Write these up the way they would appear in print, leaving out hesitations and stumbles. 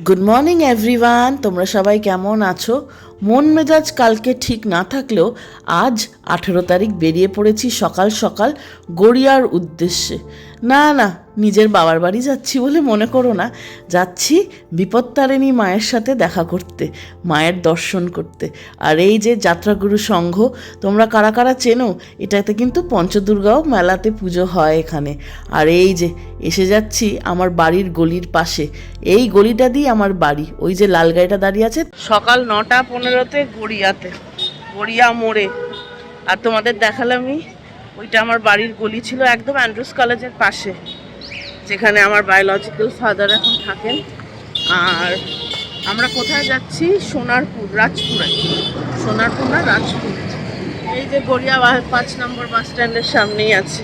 Good morning everyone, তোমরা সবাই কেমন আছো? মন মেজাজ কালকে ঠিক না থাকলেও আজ 18 তারিখ বেরিয়ে পড়েছি সকাল সকাল গড়িয়ার উদ্দেশ্যে। না, নিজের বাবার বাড়ি যাচ্ছি বলে মনে করো না, যাচ্ছি বিপত্তারিণী মায়ের সাথে দেখা করতে, মায়ের দর্শন করতে। আর এই যে যাত্রাগুরু সংঘ, তোমরা কারা কারা চেনো? এটাতে কিন্তু পঞ্চদুর্গাও মেলাতে পুজো হয় এখানে। আর এই যে এসে যাচ্ছি আমার বাড়ির গলির পাশে, এই গলিটা দিয়ে আমার বাড়ি। ওই যে লাল গাড়িটা দাঁড়িয়ে আছে, সকাল 9:15-তে গড়িয়া মোড়ে। আর তোমাদের দেখালামই, ওইটা আমার বাড়ির গলি ছিল, একদম অ্যান্ড্রুস কলেজের পাশে, যেখানে আমার বায়োলজিক্যাল ফাদার এখন থাকেন। আর আমরা কোথায় যাচ্ছি? রাজপুর না রাজপুর। এই যে গড়িয়া 5 নম্বর বাস স্ট্যান্ডের সামনেই আছে।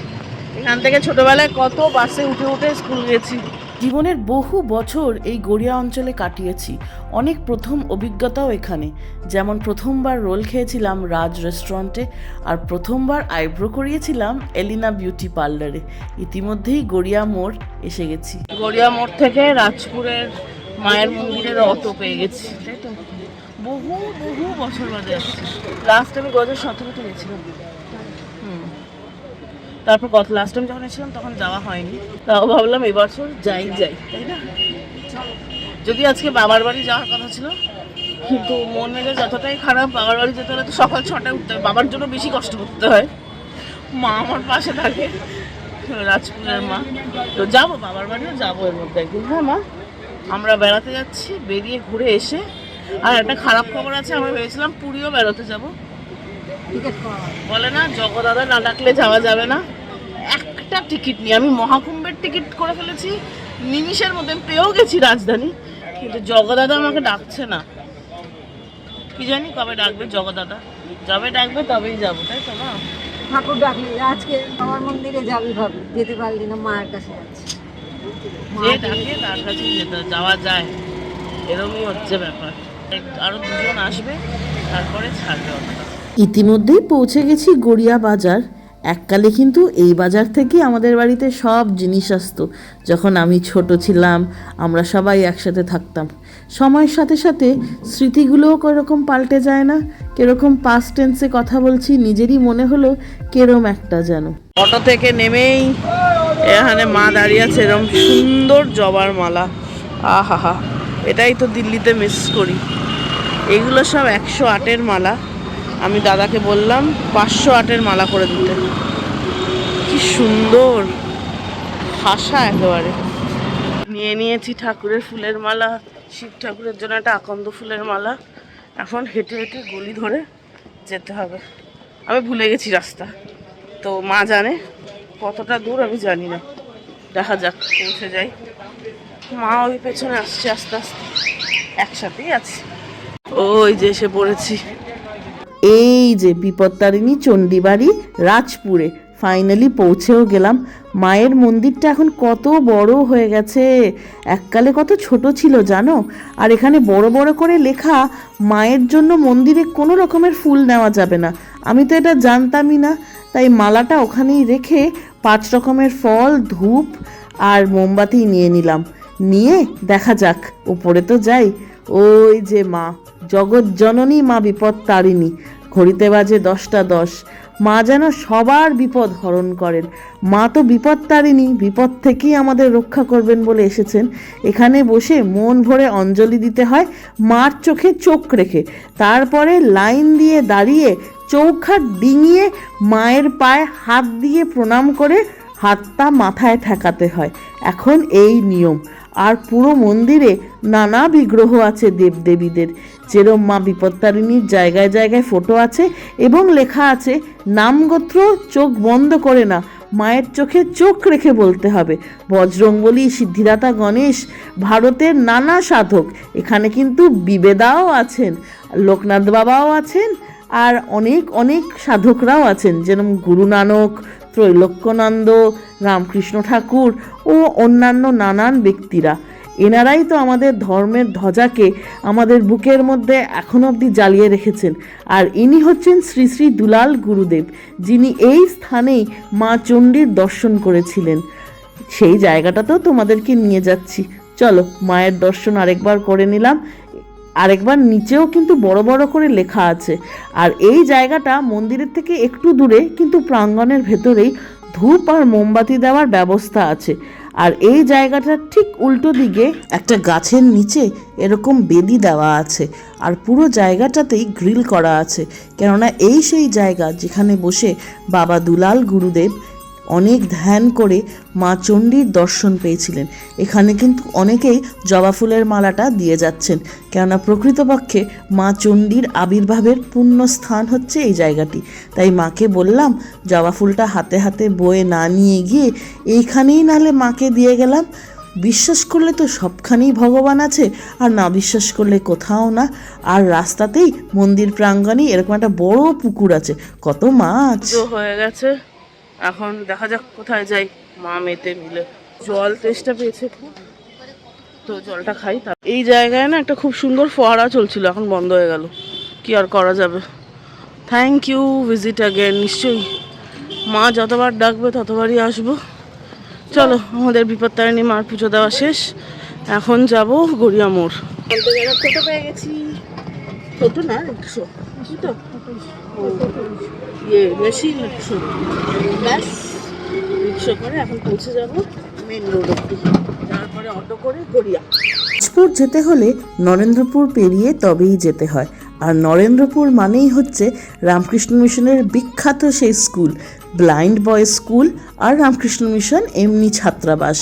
এখান থেকে ছোটবেলায় কত বাসে উঠে উঠে স্কুল গেছি। জীবনের বহু বছর এই গড়িয়া অঞ্চলে কাটিয়েছি। অনেক প্রথম অভিজ্ঞতাও এখানে, যেমন প্রথমবার রোল খেয়েছিলাম রাজ রেস্টুরেন্টে, আর প্রথমবার আইব্রো করিয়েছিলাম এলিনা বিউটি পার্লারে। ইতিমধ্যেই গড়িয়া মোড় এসে গেছি। গড়িয়া মোড় থেকে রাজপুরের মায়ের মন্দিরের অটো পেয়ে গেছি, তাই তো? বহু বছর বাদে আসছি। লাস্ট আমি 2017-তে গেছিলাম। তারপর লাস্ট টাইম যখন এসেছিলাম তখন যাওয়া হয়নি, তাও ভাবলাম এবছর যাই, তাই না? যদি আজকে বাবার বাড়ি যাওয়ার কথা ছিল, কিন্তু মন মেজাজ যতটাই খারাপ, বাবার বাড়ি যেতে হলে তো সকাল 6টায় উঠতে হয়। বাবার জন্য বেশি কষ্ট করতে হয়। মা আমার পাশে থাকে, রাজপুরের মা, তো যাবো বাবার বাড়িও যাবো এর মধ্যে একদিন। হ্যাঁ মা, আমরা বেড়াতে যাচ্ছি, বেরিয়ে ঘুরে এসে। আর একটা খারাপ খবর আছে, আমরা ভেবেছিলাম পুরীও বেড়াতে যাবো। বলে না জগদাদা না ডাকলে যাওয়া যাবে না। একটা টিকিট নিয়ে আমি মহাকুম্ভের টিকিট করে ফেলেছি নিমিষের মধ্যে, পেয়েও গেছি রাজধানী, কিন্তু জগদাদা আমাকে ডাকছে না। কি জানি কবে ডাকবে জগদাদা, যবে ডাকবে তবেই যাবো, তাই তো না? ঠাকুর ডাকলি আজকে বাবার মন্দিরে যাবি, ভাবি যেতে পারলি না, মায়ের কাছে যাচ্ছি। যে ডাকে তার কাছেই যেতে যাওয়া যায়, এরকমই হচ্ছে ব্যাপার। আরো 2জন আসবে, তারপরে ছাড়বে ওটা। ইতিমধ্যেই পৌঁছে গেছি গড়িয়া বাজার। এককালে কিন্তু এই বাজার থেকে আমাদের বাড়িতে সব জিনিস আসতো। যখন আমি ছোট ছিলাম, আমরা সবাই একসাথে থাকতাম। সময়ের সাথে সাথে স্মৃতিগুলোও কীরকম পাল্টে যায় না? কীরকম পাস্ট টেন্সে কথা বলছি, নিজেরই মনে হলো কেরম একটা যেন। অটো থেকে নেমেই এখানে মা দাঁড়িয়ে আছে, এরকম সুন্দর জবার মালা। আহা, এটাই তো দিল্লিতে মিস করি। এগুলো সব 108-এর মালা। আমি দাদাকে বললাম 508-এর মালা করে দিতে। কি সুন্দর ভাষা, একেবারে। নিয়ে নিয়েছি ঠাকুরের ফুলের মালা, শিব ঠাকুরের জন্য একটা আকন্দ ফুলের মালা। এখন হেঁটে হেঁটে গলি ধরে যেতে হবে। আমি ভুলে গেছি রাস্তা, তো মা জানে কতটা দূর আমি জানি না। দেখা যাক, পৌঁছে যাই। মা ওই পেছনে আসছে আস্তে আস্তে, একসাথেই আছে। ওই যে এসে পড়েছি। এই যে বিপত্তারিণী চণ্ডীবাড়ি রাজপুরে ফাইনালি পৌঁছেও গেলাম। মায়ের মন্দিরটা এখন কত বড় হয়ে গেছে, এককালে কত ছোট ছিল জানো? আর এখানে বড় বড় করে লেখা, মায়ের জন্য মন্দিরে কোনো রকমের ফুল নেওয়া যাবে না। আমি তো এটা জানতামই না, তাই মালাটা ওখানেই রেখে 5 রকমের ফল, ধূপ আর মোমবাতি নিয়ে নিলাম। নিয়ে দেখা যাক, ওপরে তো যাই। ওই যে মা জগৎ জননী, মা বিপত্তারিণী। ঘড়িতে বাজে 10টা 10। মা যেন সবার বিপদ হরণ করেন। মা তো বিপত্তারিণী, বিপদ থেকেই আমাদের রক্ষা করবেন বলে এসেছেন। এখানে বসে মন ভরে অঞ্জলি দিতে হয়, মার চোখে চোখ রেখে। তারপরে লাইন দিয়ে দাঁড়িয়ে চৌখাট ডিঙিয়ে মায়ের পায়ে হাত দিয়ে প্রণাম করে হাতটা মাথায় ঠেকাতে হয়। এখন এই নিয়ম। আর পুরো মন্দিরে নানা বিগ্রহ আছে দেবদেবীদের। যেরম মা বিপত্তারিণীর জায়গায় জায়গায় ফটো আছে এবং লেখা আছে নামগোত্র চোখ বন্ধ করে না, মায়ের চোখে চোখ রেখে বলতে হবে। বজরংবলী, সিদ্ধিদাতা গণেশ, ভারতের নানা সাধক। এখানে কিন্তু বিবেদাও আছেন, লোকনাথ বাবাও আছেন, আর অনেক সাধকরাও আছেন, যেরকম গুরু নানক, ত্রৈলোক্যানন্দ, রামকৃষ্ণ ঠাকুর ও অন্যান্য নানান ব্যক্তিরা। এনারাই তো আমাদের ধর্মের ধ্বজাকে আমাদের বুকের মধ্যে এখনো অবধি জ্বালিয়ে রেখেছেন। আর ইনি হচ্ছেন শ্রী শ্রী দুলাল গুরুদেব, যিনি এই স্থানেই মা চণ্ডীর দর্শন করেছিলেন। সেই জায়গাটাতেও তোমাদেরকে নিয়ে যাচ্ছি। চলো মায়ের দর্শন আরেকবার করে নিলাম। আরেকবার নিচেও কিন্তু বড় বড় করে লেখা আছে। আর এই জায়গাটা মন্দিরের থেকে একটু দূরে, কিন্তু প্রাঙ্গণের ভেতরেই ধূপ আর মোমবাতি দেওয়ার ব্যবস্থা আছে। আর এই জায়গাটার ঠিক উল্টো দিকে একটা গাছের নিচে এরকম বেদি দেওয়া আছে। আর পুরো জায়গাটাতেই গ্রিল করা আছে, কেননা এই সেই জায়গা যেখানে বসে বাবা দুলাল গুরুদেব অনেক ধ্যান করে মা চণ্ডীর দর্শন পেয়েছিলেন। এখানে কিন্তু অনেকেই জবা ফুলের মালাটা দিয়ে যাচ্ছেন, কেননা প্রকৃতপক্ষে মা চণ্ডীর আবির্ভাবের পূর্ণ স্থান হচ্ছে এই জায়গাটি। তাই মাকে বললাম জবা ফুলটা হাতে হাতে বয়ে না নিয়ে গিয়ে এইখানেই নাহলে মাকে দিয়ে গেলাম। বিশ্বাস করলে তো সবখানেই ভগবান আছে, আর না বিশ্বাস করলে কোথাও না। আর রাস্তাতেই মন্দির প্রাঙ্গণেই এরকম একটা বড় পুকুর আছে, কত মাছ হয়ে গেছে। এখন দেখা যাক কোথায় যাই মা মেতে মিলে। জল তেষ্টা পেয়েছে খুব, তো জলটা খাই। এই জায়গায় না একটা খুব সুন্দর ফোয়ারা চলছিল, এখন বন্ধ হয়ে গেল, কি আর করা যাবে। Thank you, visit again. নিশ্চয়ই মা যতবার ডাকবে ততবারই আসবো। চলো, আমাদের বিপত্তারিণী মার পুজো দেওয়া শেষ, এখন যাব গড়িয়া মোড়। টোটো পেয়ে গেছি। টোটো না, রিক্সো। তো বেশি রিক্সো, ব্যাস রিক্সা করে এখন পৌঁছে যাবো মেন রোড অব্দি, তারপরে অটো করে গড়িয়া। দিনাজপুর যেতে হলে নরেন্দ্রপুর পেরিয়ে তবেই যেতে হয়। আর নরেন্দ্রপুর মানেই হচ্ছে রামকৃষ্ণ মিশনের বিখ্যাত সেই স্কুল, ব্লাইন্ড বয়েজ স্কুল আর রামকৃষ্ণ মিশন এমনি ছাত্রাবাস।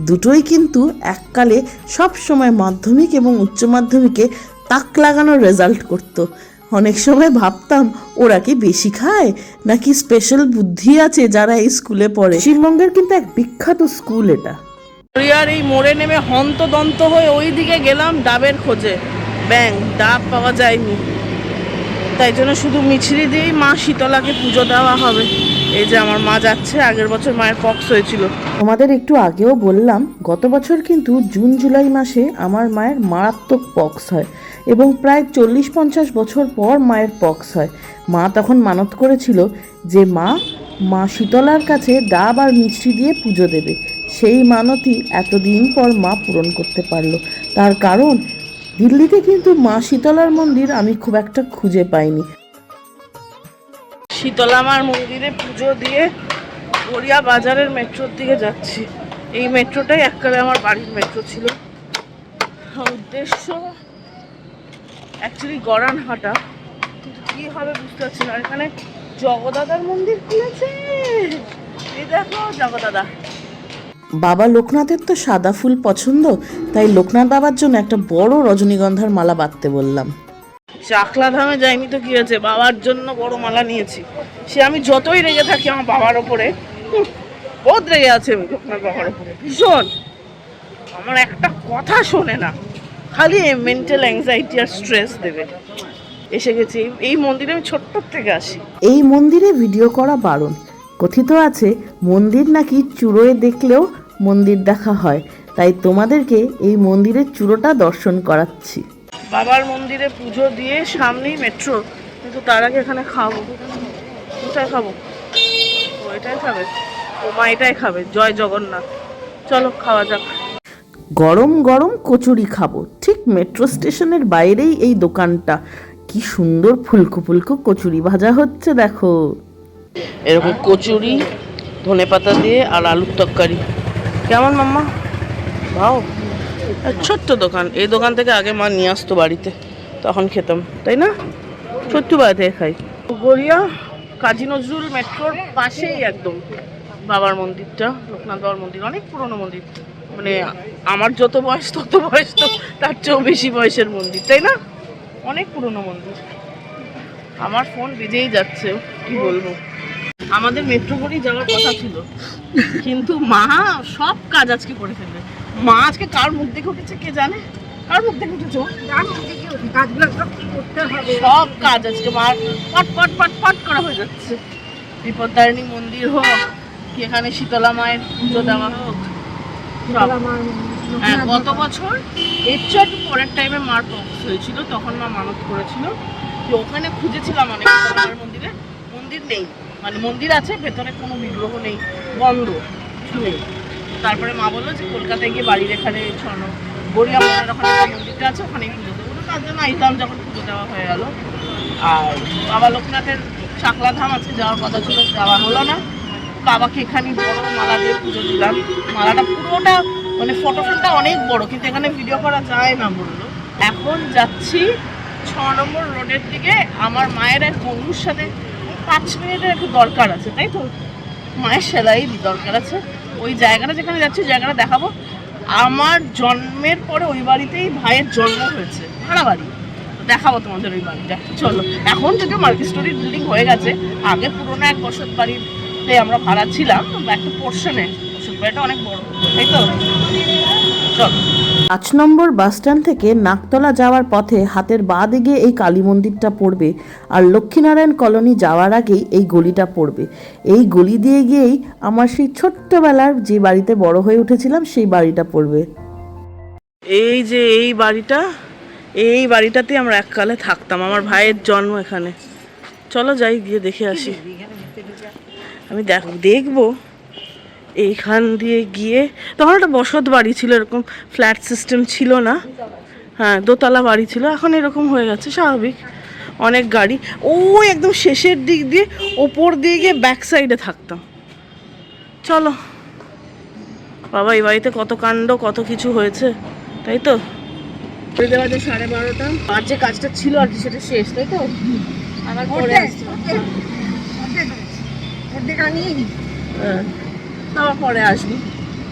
দুটোই কিন্তু এককালে সব সময় মাধ্যমিক এবং উচ্চ মাধ্যমিকে তাক লাগানোর রেজাল্ট করতো। অনেক সময় ভাবতাম ওরা কি বেশি খায়, নাকি স্পেশাল বুদ্ধি আছে যারা এই স্কুলে পড়ে। পশ্চিমবঙ্গের কিন্তু এক বিখ্যাত স্কুল এটা। আর এই মোড়ে নেমে হন্তদন্ত হয়ে ওই দিকে গেলাম ডাবের খোঁজে, ব্যাং ডাব পাওয়া যায়নি, তাই জন্য শুধু মিছরি দিয়েই মা শীতলাকে পুজো দেওয়া হবে। এই যে আমার মা যাচ্ছে, আগের বছর মায়ের পক্স হয়েছিল। তোমাদের একটু আগেও বললাম গত বছর কিন্তু জুন জুলাই মাসে আমার মায়ের মারাত্মক পক্স হয়, এবং প্রায় 40-50 বছর পর মায়ের পক্স হয়। মা তখন মানত করেছিল যে মা শীতলার কাছে ডাব আর মিষ্টি দিয়ে পুজো দেবে। সেই মানতই এতদিন পর মা পূরণ করতে পারলো। তার কারণ দিল্লিতে কিন্তু মা শীতলার মন্দির আমি খুব একটা খুঁজে পাইনি। শীতলা মার মন্দিরে পুজো দিয়ে গড়িয়া বাজারের মেট্রোর দিকে যাচ্ছি। এই মেট্রোটাই এককালে আমার বাড়ির মেট্রো ছিল। উদ্দেশ্য অ্যাকচুয়ালি গড়ানহাটা, কিন্তু কী হবে বুঝতে পারছি না। এখানে জগদাদার মন্দির খুলেছে, এই দেখো জগদাদা। বাবা লোকনাথের তো সাদা ফুল পছন্দ, তাই লোকনাথ বাবার জন্য একটা বড় রজনীগন্ধার মালা বাঁধতে বললাম। চাকলা ধামে যাইনি তো কি আছে, বাবার জন্য বড় মালা নিয়েছি। সে আমি যতই রেগে থাকি আমার বাবার ওপরে, বহুত রেগে আছে লোকনাথ বাবার ওপরে ভীষণ। আমার একটা কথা শোনে না, খালি মেন্টাল অ্যাংজাইটি আর স্ট্রেস দেবে। এসে গেছি এই মন্দিরে, আমি ছোট্ট থেকে আসি। এই মন্দিরে ভিডিও করা বারণ। কথিত আছে মন্দির নাকি চূড়োয় দেখলেও মন্দির দেখা হয়, তাই তোমাদেরকে এই মন্দিরের চূড়োটা দর্শন করাচ্ছি। বাবার মন্দিরে পুজো দিয়ে সামনেই মেট্রো, কিন্তু তার আগে এখানে খাবো। কোথায় খাবো? ও এটাই খাবে, ও মা এটাই খাবে। জয় জগন্নাথ, চলো খাওয়া যাক। গরম গরম কচুরি খাবো। ঠিক মেট্রো স্টেশনের বাইরেই এই দোকানটা। কি সুন্দর ফুলকো ফুলকো কচুরি ভাজা হচ্ছে দেখো। এরকম কচুরি ধনেপাতা দিয়ে আর আলুর তরকারি। কেমন মাম্মা? ভাও। ছোট্ট দোকান, এই দোকান থেকে আগে মা নিয়ে আসতো বাড়িতে, তখন খেতাম, তাই না? ছোট্ট বাড়িতে খাই। গড়িয়া কাজী নজরুল মেট্রোর পাশেই একদম বাবার মন্দিরটা, লোকনাথ বাবার মন্দির। অনেক পুরনো মন্দির, মানে আমার যত বয়স তত বয়স তো তার চেয়েও বেশি বয়সের মন্দির, তাই না? অনেক পুরনো মন্দির। আমার ফোন বেজেই যাচ্ছে, কি বলবো। আমাদের মেট্রো করেই যাওয়ার কথা ছিল, কিন্তু মা সব কাজ আজকে করে ফেলবে। মা আজকে কার মুখ দেখে উঠেছে কে জানে? কার মুখ দেখে উঠেছো? সব কাজ আজকে মার পট পট পট পট করা হয়ে যাচ্ছে। বিপত্তারিণী মন্দির হোক কি এখানে শীতলা মায়ের পুজো দেওয়া হোক, হ্যাঁ। গত বছর এর চেয়ে একটু পরের টাইমে মার পক্স হয়েছিল, তখন মা মানত করেছিল যে ওখানে খুঁজেছিলাম অনেক মায়ের মন্দিরে, মন্দির নেই, মানে মন্দির আছে ভেতরে কোনো বিগ্রহ নেই, বন্ধ, কিছু নেই। তারপরে মা বললো যে কলকাতায় গিয়ে বাড়ির এখানে গড়িয়া মনের ওখানে একটা মন্দিরটা আছে, ওখানেই পুজো দেবো। তার জন্য আইলাম যখন পুজো দেওয়া হয়ে গেল। আর বাবা লোকনাথের চাকলা ধাম আজকে যাওয়ার কথা ছিল, যাওয়া হলো না। বাবাকে এখানে বড় মালা দিয়ে পুজো দিলাম। মালাটা পুরোটা মানে ফটো ফ্রেমটা অনেক বড়, কিন্তু এখানে ভিডিও করা যায় না বললো। এখন যাচ্ছি 6 নম্বর রোডের দিকে। আমার মায়ের এক বন্ধুর সাথে 5 মিনিটের একটু দরকার আছে, তাই তো মায়ের সেলাই দরকার আছে। ওই জায়গাটা যেখানে যাচ্ছি জায়গাটা দেখাবো। আমার জন্মের পরে ওই বাড়িতেই ভাইয়ের জন্ম হয়েছে, ভাড়া বাড়ি। দেখাবো তোমাদের ওই বাড়িটা, চলো। এখন যদিও মাল্টি স্টোরি বিল্ডিং হয়ে গেছে, আগে পুরোনো এক বসত বাড়িতে আমরা ভাড়া ছিলাম, একটা পোর্শনে। বসত বাড়িটা অনেক বড়, তাই তো চলো। 5 নম্বর বাস স্ট্যান্ড থেকে নাকতলা যাওয়ার পথে হাতের বাঁ দিকে এই কালী মন্দিরটা পড়বে, আর লক্ষ্মীনারায়ণ কলোনি যাওয়ার আগেই এই গলিটা পড়বে। এই গলি দিয়ে গিয়েই আমার সেই ছোট্টবেলার যে বাড়িতে বড় হয়ে উঠেছিলাম সেই বাড়িটা পড়বে। এই যে এই বাড়িটাতে আমরা এককালে থাকতাম, আমার ভাইয়ের জন্ম এখানে। চলো যাই, গিয়ে দেখে আসি। আমি দেখবো এইখান দিয়ে গিয়ে। তখন একটা বসত বাড়ি ছিল, এরকম ফ্ল্যাট সিস্টেম ছিল না। হ্যাঁ, দোতলা বাড়ি ছিল, এখন এরকম হয়ে গেছে, স্বাভাবিক। অনেক গাড়ি। ওই একদম শেষের দিক দিয়ে ওপর দিয়ে গিয়ে ব্যাক সাইডে থাকতাম। চলো বাবা, এই বাড়িতে কত কাণ্ড, কত কিছু হয়েছে, তাই তো। দেওয়া যে 12:30, আর যে কাজটা ছিল আর কি সেটা শেষ, তাই তো। আবার পরে আসছে, হ্যাঁ আবার পরে আসবো,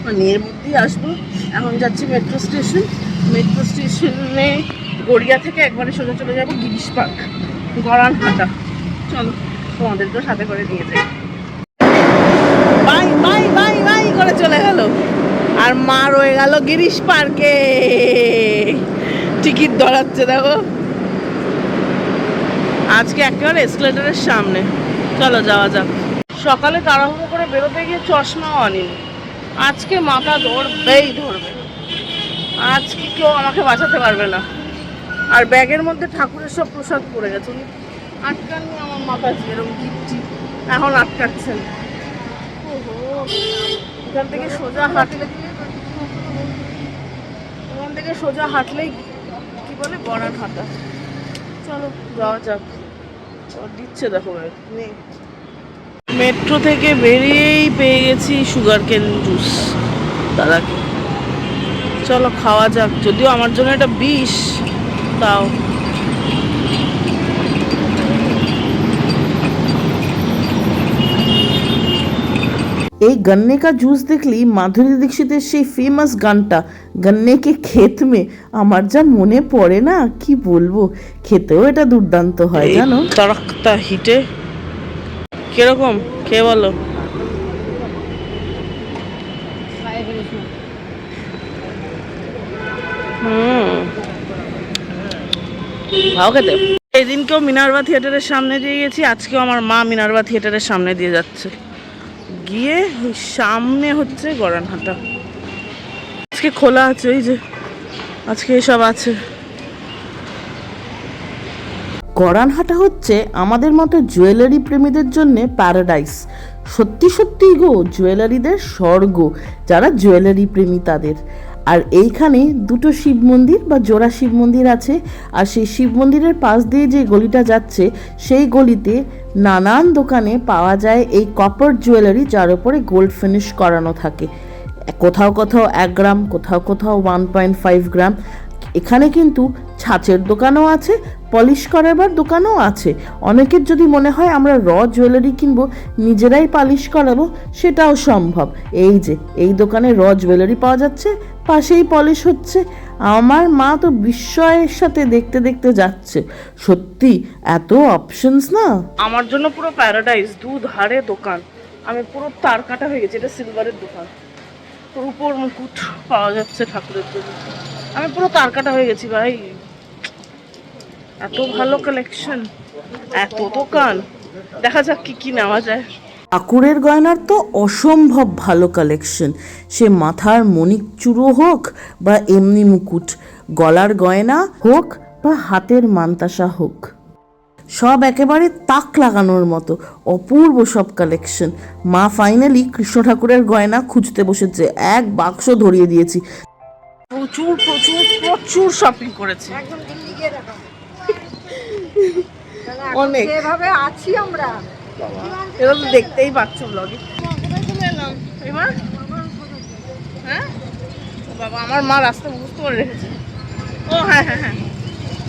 মানে এর মধ্যেই আসবো। এখন যাচ্ছি মেট্রো স্টেশন। মেট্রো স্টেশনে গড়িয়া থেকে একবারে সোজা চলে যাবো গিরিশ পার্ক, গড়ানহাটা। চলো তোমাদেরকেও সাথে করে নিয়ে যাই। বাই বাই বাই বাই করে চলে গেল, আর মা রয়ে গেল গিরিশ পার্কে। টিকিট ধরাচ্ছে দেখো, আজকে একেবারে এসকেলেটরের সামনে। চলো যাওয়া যাক। সকালে তাড়াহুড়ো করে বেরোতে গিয়ে চশমাও আনিনি। আজকে মাথা ধরবে। আজকে কেউ আমাকে বাঁচাতে পারবে না। আর ব্যাগের মধ্যে ঠাকুরের সব প্রসাদ পড়ে গেছে, আটকাননি আমার মাথা, যেরকম গিফটি এখন আটকাচ্ছেন। এখান থেকে সোজা হাঁটলেই কি বলে গড়ানহাটা। চলো যাওয়া যাক। দিচ্ছে দেখো নেই। মেট্রো থেকে বেরিয়েই পেয়ে গেছি সুগার কেন জুস দাদাকে। চলো খাওয়া যাক, যদিও আমার জন্য এটা বিষ, তাও। এই গন্নে কা জুস দেখলি মাধুরী দীক্ষিতের সেই ফেমাস গানটা গন্নে কে ক্ষেত মে আমার যা মনে পড়ে না, কি বলবো। খেতেও এটা দুর্দান্ত হয় জানো। তারাক্তা হিটে কিরকম কে বলো। ভাও খেতে। এদিনকেও মিনার্ভা থিয়েটারের সামনে দিয়ে গেছি, আজকেও আমার মা মিনার্ভা থিয়েটারের সামনে দিয়ে যাচ্ছে। গিয়ে সামনে হচ্ছে গড়ানহাটা। আজকে খোলা আছে, এই যে আজকে এসব আছে। গড়ানহাটা হচ্ছে আমাদের মতো জুয়েলারি প্রেমীদের জন্য প্যারাডাইস। সত্যি সত্যি গো, জুয়েলারিদের স্বর্গ, যারা জুয়েলারি প্রেমী তাদের। আর এইখানে দুটো শিব মন্দির বা জোড়া শিব মন্দির আছে, আর সেই শিব মন্দিরের পাশ দিয়ে যে গলিটা যাচ্ছে সেই গলিতে নানান দোকানে পাওয়া যায় এই কপার জুয়েলারি, যার উপরে গোল্ড ফিনিশ করানো থাকে। কোথাও কোথাও 1 গ্রাম, কোথাও কোথাও 1.5 গ্রাম। এখানে কিন্তু ছাঁচের দোকানও আছে, পলিশ করাবার দোকানও আছে। অনেকের যদি মনে হয় আমরা জুয়েলারি কিনবো, নিজেরাই পলিশ করাবো, সেটাও সম্ভব। এই যে এই দোকানে জুয়েলারি পাওয়া যাচ্ছে, পাশেই পলিশ হচ্ছে। আমার মা তো বিস্ময়ের সাথে দেখতে দেখতে যাচ্ছে। সত্যি এত অপশনস না, আমার জন্য পুরো প্যারাডাইস। দুধারে দোকান, আমি পুরো তার কাটা হয়ে গেছি। এটা সিলভারের দোকান, রূপোর মুকুট পাওয়া যাচ্ছে ঠাকুরের জন্য। আমি পুরো তার কাটা হয়ে গেছি ভাই। এত ভালো কালেকশন, এত দোকান। দেখা যাক কি কি নেওয়া যায়। ঠাকুরের গয়নার তো অসম্ভব ভালো কালেকশন। সে মাথার মণিক চূড়ো হোক বা এমনি মুকুট, গলার গয়না হোক বা হাতের মান্তাসা হোক, সব একেবারে তাক লাগানোর মতো অপূর্ব সব কালেকশন। মা ফাইনালি কৃষ্ণ ঠাকুরের গয়না খুঁজতে বসেছে, এক বাক্স ধরিয়ে দিয়েছি। প্রচুর প্রচুর প্রচুর শপিং করেছি। একদম দিল্লি গিয়ে দেখাবো। অনেক। যেভাবে আছি আমরা এটা তো দেখতেই পাচ্ছ ব্লগে। কোথায় চলে এলাম এবার? হ্যাঁ বাবা, আমার মা রাস্তা মুখস্থ করে রেখেছে। ও হ্যাঁ হ্যাঁ হ্যাঁ,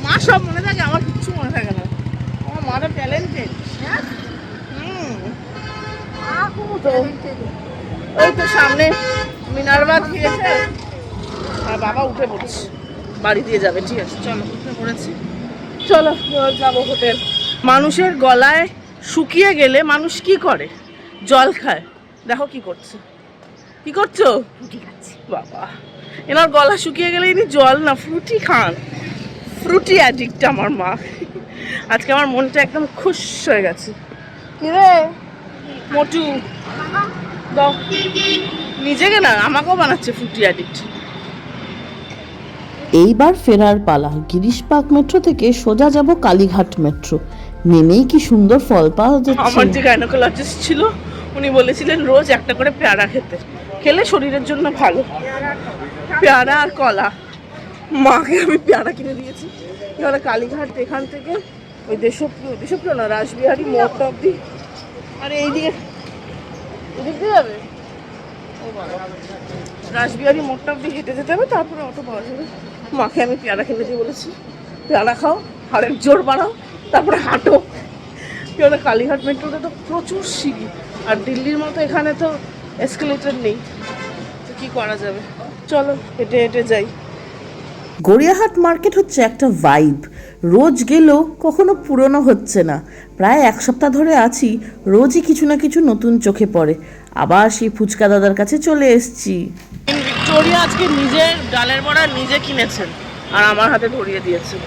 মা সব মনে থাকে, আমার কিচ্ছু মনে থাকে না। আমার মাটা ট্যালেন্টেড। ওই তো সামনে মিনারবা খেয়েছে আর বাবা উঠে পড়ছে, বাড়ি দিয়ে যাবে। ঠিক আছে চলো, উঠে পড়েছি, চলো এবার যাবো হোটেল। মানুষের গলায় শুকিয়ে গেলে মানুষ কি করে? জল খায়। দেখো কি করছে, কি করছো? বাবা, এনার গলা শুকিয়ে গেলে ইনি জল না ফ্রুটি খান। ফ্রুটি অ্যাডিক্ট আমার মা। আজকে আমার মনটা একদম খুশ হয়ে গেছে। কিরে মোটু, দাও নিজেকে না, আমাকেও বানাচ্ছে ফ্রুটি অ্যাডিক্ট। এইবার ফেরার পালা। গিরিশ পার্ক মেট্রো থেকে সোজা যাব কালীঘাট মেট্রো। নেমেই কি সুন্দর ফল পাওয়া যাচ্ছে। আমার যে গাইনোকোলজিস্ট ছিল উনি বলেছিলেন রোজ একটা করে পেয়ারা খেতে, খেলে শরীরের জন্য ভালো। পেয়ারা আর কলা। মাকে আমি পেয়ারা কিনে দিয়েছি। এবার কালীঘাট এখান থেকে ওই দেশপ্রিয় না, রাসবিহারী মোড় অব্দি। আর এইদিকে এদিক দিয়ে যাবে, ও বাবা, রাসবিহারী মোড়টা অব্দি হেঁটে যেতে হবে, তারপরে অটো পাওয়া যাবে। মাকে আমি পেয়ারা কিনে দিয়ে বলেছি, পেয়ারা খাও, হাড়ের জোর বাড়াও, তারপরে হাঁটো। কেন কালীঘাট মেট্রোতে তো প্রচুর সিঁড়ি, আর দিল্লির মতো এখানে তো এসকেলেটর নেই, তো কী করা যাবে। চলো হেঁটে হেঁটে যাই। গড়িয়াহাট মার্কেট হচ্ছে একটা ভাইব। রোজ গেলেও কখনো পুরনো হচ্ছে না। প্রায় এক সপ্তাহ ধরে আছি, রোজই কিছু না কিছু নতুন চোখে পড়ে। আবার সেই ফুচকা দাদার কাছে চলে এসেছি। ভিক্টোরিয়া আজকে নিজের ডালের বড়া নিজে কিনেছেন আর আমার হাতে ধরিয়ে দিয়েছেন।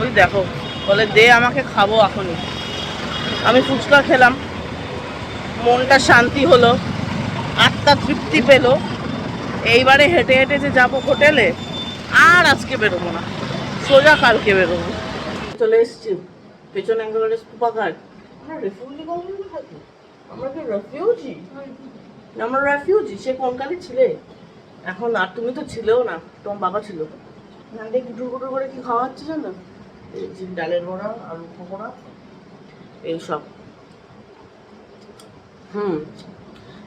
ওই দেখো, বলে দে আমাকে, খাবো এখনই। আমি ফুচকা খেলাম, মনটা শান্তি হলো, আত্মা তৃপ্তি পেলো। এইবারে হেঁটে হেঁটে যে যাবো হোটেলে, আর আজকে বেরোবো না, সোজা কালকে বেরোবো। চলে এসছি পেছনে একেবারে স্তূপাঘাট। আমরা রেফিউজি কমিউনিটি থাকি, আমরা কি রেফিউজি? আমরা রেফিউজি। সে কোনকালে ছিলে, এখন আর তুমি তো ছিলেও না, তোমার বাবা ছিল। এখান থেকে গুটুর গুটুর করে কি খাওয়া হচ্ছে জানো? এই যে ডালের বড়া, আলু পকোড়া, এইসব।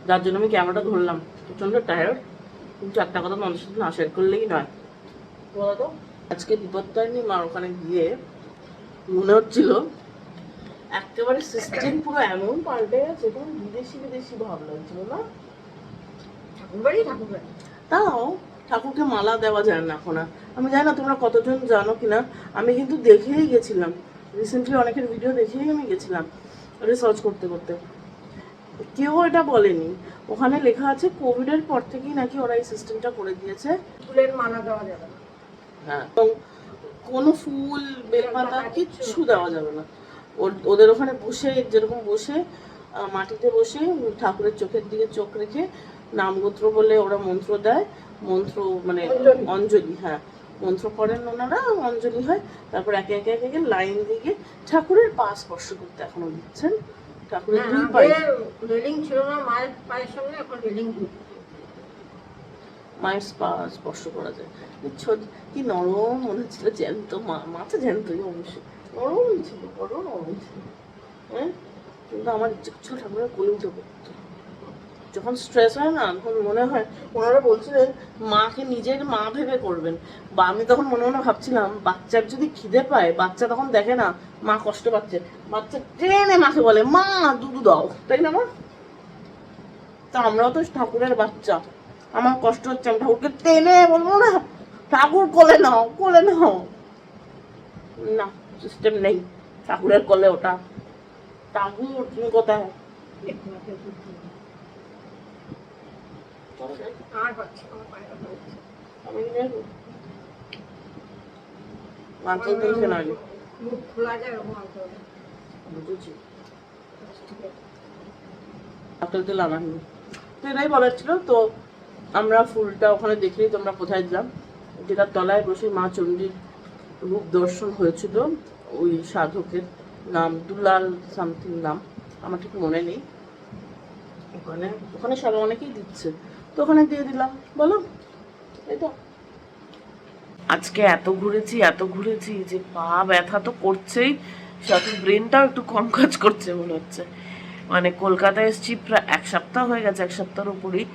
যার জন্য আমি ক্যামেরাটা ধরলাম। প্রচণ্ড টায়ার্ড, কিন্তু একটা কথা তোমাদের সাথে না শেয়ার করলেই নয়। বলতো আজকে বিপত্তারিণী মার ওখানে গিয়ে মনে হচ্ছিল একেবারে সিস্টেম পুরো এমন পাল্টে গেছে, তখন বিদেশি বিদেশি ভাব লাগছিল না? তাও ঠাকুরকে মালা দেওয়া যায় না এখন। আমি জানি না তোমরা কতজন জানো কিনা, আমি কিন্তু দেখেই গেছিলাম রিসেন্টলি, অনেকের ভিডিও দেখেই আমি গেছিলাম রিসার্চ করতে করতে। কেউ এটা বলেনি, ওখানে লেখা আছে কোভিডের পর থেকেই নাকি ওরা এই সিস্টেমটা করে দিয়েছে। ফুলের মালা দেওয়া যাবে না, হ্যাঁ, কোনো ফুল বেলপাতা কিচ্ছু দেওয়া যাবে না। ওদের ওখানে বসে, যেরকম বসে মাটিতে বসে ঠাকুরের চোখের দিকে চোখ রেখে নামগোত্র বলে ওরা মন্ত্র দেয়, মন্ত্র মানে অঞ্জলি, হ্যাঁ মন্ত্র পড়েন ওনারা, অঞ্জলি হয়, তারপর একে একে একে লাইন দিয়ে ঠাকুরের পা স্পর্শ করতে এখনো দিচ্ছেন। ঠাকুরের দুই পায়ে রেলিং ছিল না মায়ের পায়ের সামনে, এখন রেলিং মায়ের পা স্পর্শ করা যায়। কি নরম মনে হচ্ছিল, জ্যান্ত মাথা জ্যান্তই অবশ্যই, নরম ছিল, বড় নরম ছিল। হ্যাঁ, কিন্তু আমার ইচ্ছে ছিল ঠাকুরের কোলে উঠে পড়তো। যখন স্ট্রেস হয় না, তখন মনে হয়, ওনারা বলছিলেন মাকে নিজের মা ভেবে করবেন। বা আমি তখন মনে মনে ভাবছিলাম, বাচ্চার যদি খিদে পায়, বাচ্চা তখন দেখে না মা কষ্ট পাচ্ছে, বাচ্চা ট্রেনে মাকে বলে মা দুধ দাও, তাই না মা? তা আমরাও তো ঠাকুরের বাচ্চা, আমার কষ্ট হচ্ছে, আমি ঠাকুরকে টেনে বলবো না ঠাকুর কোলে নাও, কোলে নাও? না, সিস্টেম নেই ঠাকুরের কোলে ওটা। ঠাকুর তুমি কোথায়? এটাই বলার ছিল। তো আমরা ফুলটা ওখানে দেখলেই তোমরা কোথায় দিলাম, যেটার তলায় বসে মা চণ্ডীর রূপ দর্শন হয়েছিল, ওই সাধকের নাম দুলাল সামথিং নাম, আমার ঠিক মনে নেই। ওখানে ওখানে সবাই অনেকেই দিচ্ছে, তো ওখানে দিয়ে দিলাম। বলো, এই তো আজকে এত ঘুরেছি যে পা ব্যথা তো করছেই, সাথে ব্রেনটাও একটু কম কাজ করছে মনে হচ্ছে। মানে কলকাতায় এসেছি প্রায় 1 সপ্তাহ হয়ে গেছে, 1 সপ্তাহের উপরেই।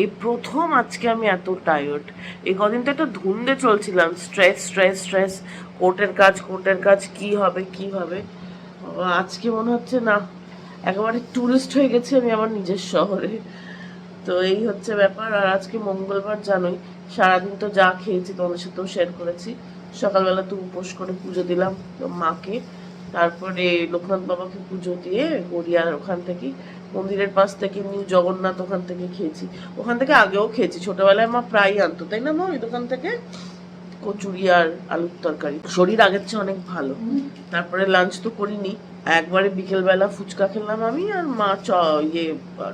এই প্রথম আজকে আমি এত টায়ার্ড। এই কদিন তো একটা ধুন্দে চলছিলাম, স্ট্রেস স্ট্রেস স্ট্রেস, কোর্টের কাজ কি হবে। আজকে মনে হচ্ছে না, একেবারে ট্যুরিস্ট হয়ে গেছি আমি আমার নিজের শহরে। তো এই হচ্ছে ব্যাপার। আর আজকে মঙ্গলবার, জানোই সারাদিন তো যা খেয়েছি তোমাদের সাথেও শেয়ার করেছি। সকালবেলা তো উপোস করে পুজো দিলাম তো মাকে, তারপরে লোকনাথ বাবাকে পুজো দিয়ে গড়িয়ার ওখান থেকে মন্দিরের পাশ থেকে নিউ জগন্নাথ ওখান থেকে খেয়েছি। ওখান থেকে আগেও খেয়েছি, ছোটবেলায় মা প্রায়ই আনতো, তাই না মা, ওই দোকান থেকে কচুরি আর আলুর তরকারি। শরীর আগের চেয়ে অনেক ভালো। তারপরে লাঞ্চ তো করিনি, একবারে বিকেলবেলা ফুচকা খেলাম আমি আর মা,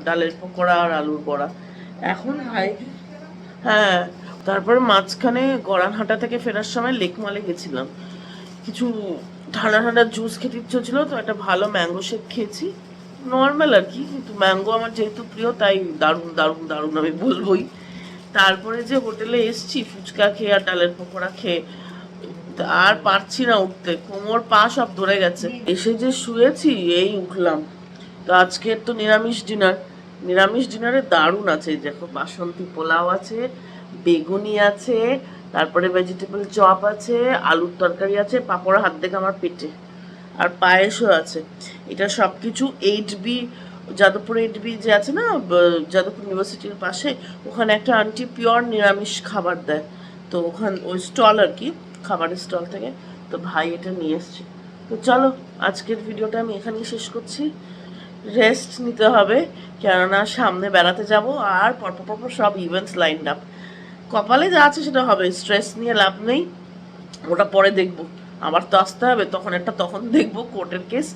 ডালের পকোড়া আর আলুর বড়া। এখন ভাই, হ্যাঁ, তারপরে মাঝখানে গড়ানহাটা থেকে ফেরার সময় লেকমলে গেছিলাম, কিছু ঠান্ডা ঠান্ডা জুস খেতে ইচ্ছে ছিল, তো একটা ভালো ম্যাঙ্গো শেক খেয়েছি। নর্মাল আর কি, কিন্তু ম্যাঙ্গো আমার যেহেতু প্রিয় তাই দারুণ দারুণ দারুণ আমি বলবোই। তারপরে যে হোটেলে এসছি ফুচকা খেয়ে আর ডালের পকোড়া খেয়ে আর পারছি না উঠতে, কোমর পা সব ধরে গেছে। এসে যে শুয়েছি এই উঠলাম। তো আজকের তো নিরামিষ ডিনারে দারুণ আছে, দেখো বাসন্তী পোলাও আছে, বেগুনি আছে, তারপরে ভেজিটেবল চপ আছে, আলুর তরকারি আছে, পাঁপড় হাত দেখে আমার পেটে, আর পায়েসও আছে। এটা সব কিছু 8B, যাদবপুর 8B যে আছে না, যাদবপুর ইউনিভার্সিটির পাশে, ওখানে একটা আন্টি পিওর নিরামিষ খাবার দেয়। তো ওখান ওই স্টল আর কি, খাবারের স্টল থেকে, তো ভাই এটা নিয়ে এসছে। তো চলো আজকের ভিডিওটা আমি এখানেই শেষ করছি। রেস্ট নিতে হবে, কেননা সামনে বেড়াতে যাব, আর পরপর সব ইভেন্টস লাইনড আপ। কপালে যা আছে সেটা হবে, স্ট্রেস নিয়ে লাভ নেই, ওটা পরে দেখবো। আবার তো আসতে হবে, তখন দেখবো কোর্টের কেস।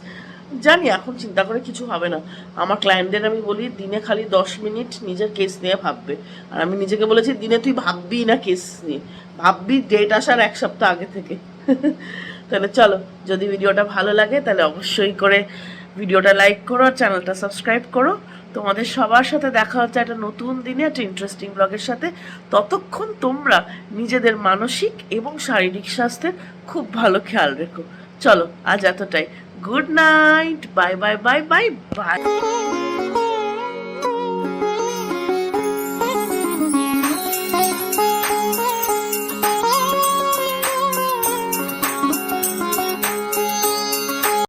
জানি এখন চিন্তা করে কিছু হবে না। আমার ক্লায়েন্টদের আমি বলি দিনে খালি 10 মিনিট নিজের কেস নিয়ে ভাববে, আর আমি নিজেকে বলেছি দিনে তুই ভাববি না কেস নিয়ে, ভাববি ডেট আসার 1 সপ্তাহ আগে থেকে। তাহলে চলো, যদি ভিডিওটা ভালো লাগে তাহলে অবশ্যই করে ভিডিওটা লাইক করো আর চ্যানেলটা সাবস্ক্রাইব করো। তোমাদের সবার সাথে দেখা হচ্ছে একটা নতুন দিনে একটা ইন্টারেস্টিং ব্লগের সাথে। ততক্ষণ তোমরা নিজেদের মানসিক এবং শারীরিক স্বাস্থ্যের খুব ভালো খেয়াল রেখো। চলো আজ এতটাই, good night, bye bye bye bye bye.